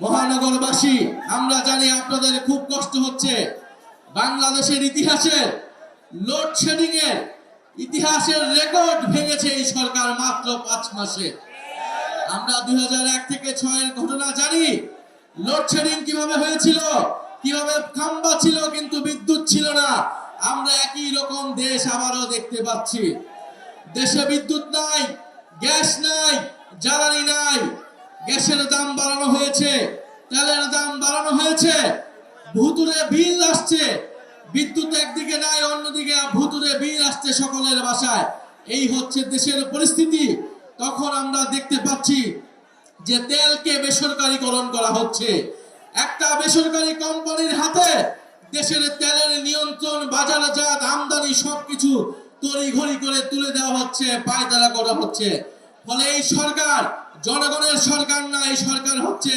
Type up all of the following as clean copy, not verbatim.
মহানগরবাসী, আমরা জানি আপনাদের খুব কষ্ট হচ্ছে। বাংলাদেশের ইতিহাসে লোডশেডিং এর ইতিহাসের রেকর্ড ভেঙেছে এই সরকার মাত্র 5 মাসে। আমরা 2001 থেকে 6 এর ঘটনা জানি। লোডশেডিং কিভাবে হয়েছিল, কিভাবে খাম্বা ছিল কিন্তু বিদ্যুৎ ছিল না। আমরা একই রকম দেশ আবারও দেখতে পাচ্ছি। দেশে বিদ্যুৎ নাই, গ্যাস নাই, জ্বালানি নাই। গ্যাসের দাম বাড়ানো হয়েছে, তেলের দাম বাড়ানো হয়েছে, ভুতুরে বিল আসছে। বিদ্যুৎ একদিকে নাই, অন্যদিকে ভুতুরে বিল আসছে সকলের বাসায়। এই হচ্ছে দেশের পরিস্থিতি। তখন আমরা দেখতে পাচ্ছি যে তেলকে বেসরকারীকরণ করা হচ্ছে। একটা বেসরকারি কোম্পানির হাতে দেশের তেলের নিয়ন্ত্রণ, বাজারজাত, আমদানি সবকিছু তড়িঘড়ি করে তুলে দেওয়া হচ্ছে, পায়তারা করা হচ্ছে। ফলে এই সরকার জনগণের সরকার না, এই সরকার হচ্ছে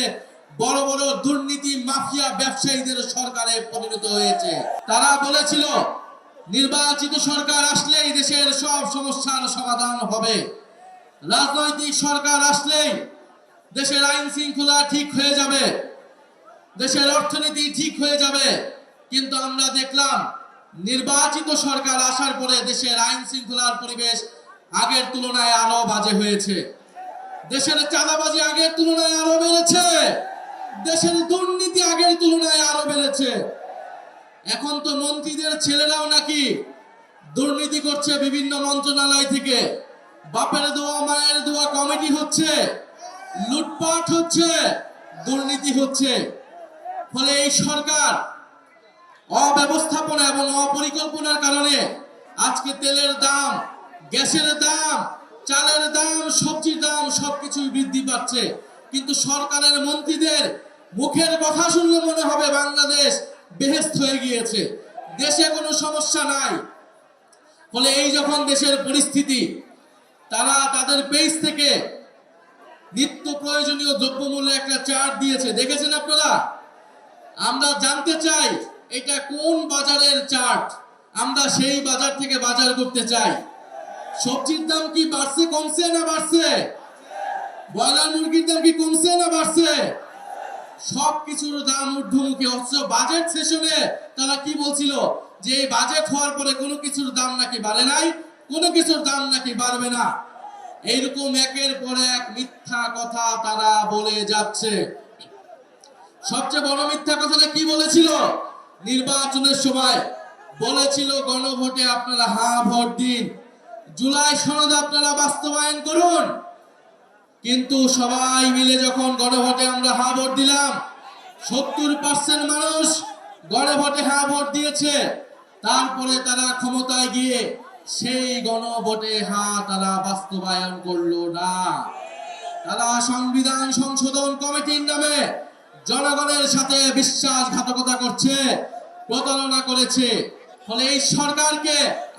বড় বড় দুর্নীতি মাফিয়া ব্যবসায়ীদের সরকারে পরিণত হয়েছে। তারা বলেছিল নির্বাচিত সরকার আসলেই দেশের সব সমস্যার সমাধান হবে, রাজনৈতিক সরকার আসলেই দেশের আইন শৃঙ্খলা ঠিক হয়ে যাবে, দেশের অর্থনীতি ঠিক হয়ে যাবে। কিন্তু আমরা দেখলাম নির্বাচিত সরকার আসার পরে দেশের আইন শৃঙ্খলার পরিবেশ আগের তুলনায় আরো বাজে হয়েছে। দেশের চাঁদাবাজি আগের তুলনায় আরো বেড়েছে, দেশের দুর্নীতি আগের তুলনায় আরো বেড়েছে। এখন তো মন্ত্রীদের ছেলেরাও নাকি দুর্নীতি করছে বিভিন্ন মন্ত্রণালয় থেকে। বাপের দোয়া মায়ের দোয়া কমিটি হচ্ছে, লুটপাট হচ্ছে, দুর্নীতি হচ্ছে। ফলে এই সরকার অব্যবস্থাপনা এবং অপরিকল্পনার কারণে আজকে তেলের দাম, গ্যাসের দাম, চালের দাম, সবজির দাম সবকিছুই বৃদ্ধি পাচ্ছে। কিন্তু সরকারের মন্ত্রীদের মুখের কথা শুনলে মনে হবে বাংলাদেশ বেহেশত হয়ে গিয়েছে, দেশে কোনো সমস্যা নাই। ফলে এই যখন দেশের পরিস্থিতি, তারা তাদের পেজ থেকে নিত্য প্রয়োজনীয় দ্রব্যমূল্যে একটা চার্ট দিয়েছে, দেখেছেন আপনারা? আমরা জানতে চাই এটা কোন বাজারের চার্ট, আমরা সেই বাজার থেকে বাজার করতে চাই। সবজির দাম কি বাড়ছে, কমছে না বাড়ছে? ব্রয়লার মুরগির দাম কি কমছে না বাড়ছে? সবকিছুর দাম ঊর্ধ্বমুখী। অথচ বাজেট সেশনে তারা কি বলছিল যে এই বাজেট হওয়ার পরে কোনো কিছুর দাম নাকি বাড়ে নাই, কোনো কিছুর দাম নাকি বাড়বে না। এইরকম একের পর এক মিথ্যা কথা তারা বলে যাচ্ছে। সবচেয়ে বড় মিথ্যা কথাটা কি বলেছিল? নির্বাচনের সময় বলেছিল গণভোটে আপনারা হ্যাঁ ভোট দিন, জুলাই সনদ আপনারা বাস্তবায়ন করুন। কিন্তু সবাই মিলে যখন গণভোটে আমরা হ্যাঁ ভোট দিলাম, 70% মানুষ গণভোটে হ্যাঁ ভোট দিয়েছে। তারপরে তারা ক্ষমতায় গিয়ে সেই গণভোটে হ্যাঁ তারা বাস্তবায়ন করলো না। তারা সংবিধান সংশোধন কমিটির নামে জনগণের সাথে বিশ্বাসঘাতকতা করছে, প্রতারণা করেছে। ফলে এই সরকারকে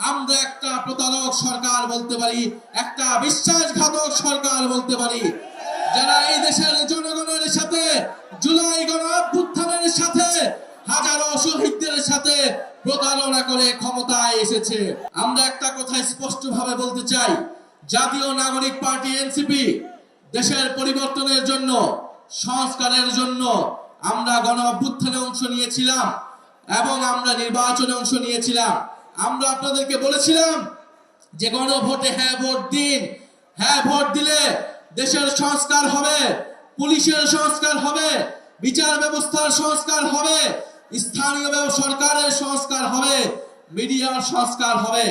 আমরা একটা প্রতারক সরকার বলতে পারি, একটা বিশ্বাসঘাতক সরকার বলতে পারি, যারা এই দেশের জনগণের সাথে, জুলাই গণ অভ্যুত্থানের সাথে, হাজারো শহীদদের সাথে প্রতারণা করে ক্ষমতায় এসেছে। আমরা একটা কথা স্পষ্টভাবে বলতে চাই, জাতীয় নাগরিক পার্টি এনসিপি দেশের পরিবর্তনের জন্য, সংস্কারের জন্য আমরা গণ অভ্যুত্থানে অংশ নিয়েছিলাম এবং আমরা নির্বাচনে অংশ নিয়েছিলাম। আমরা আপনাদেরকে বলেছিলাম যে গণভোটে হ্যাঁ ভোট দিন, হ্যাঁ ভোট দিলে দেশের সংস্কার হবে, পুলিশের সংস্কার হবে, বিচার ব্যবস্থার সংস্কার হবে, স্থানীয় সরকারের সংস্কার হবে, মিডিয়ার সংস্কার হবে।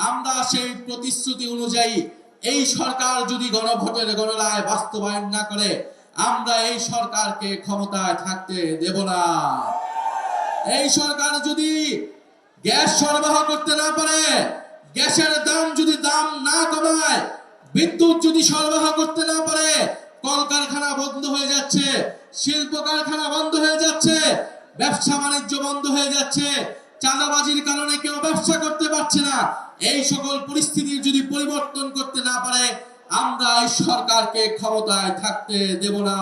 আমরা সেই প্রতিশ্রুতি অনুযায়ী এই সরকার যদি গণভোটের গণনায় বাস্তবায়ন না করে, আমরা এই সরকারকে ক্ষমতায় থাকতে দেব না। এই সরকার যদি গ্যাস সরবরাহ করতে না পারে, গ্যাসের দাম যদি দাম না কমায়, বিদ্যুৎ যদি সরবরাহ করতে না পারে, কলকারখানা বন্ধ হয়ে যাচ্ছে, শিল্প কারখানা বন্ধ হয়ে যাচ্ছে, ব্যবসা বাণিজ্য বন্ধ হয়ে যাচ্ছে, চাঁদাবাজির কারণে কেউ ব্যবসা করতে পারছে না। এই সকল পরিস্থিতির যদি পরিবর্তন করতে না পারে, আমরা এই সরকারকে ক্ষমতায় থাকতে দেব না।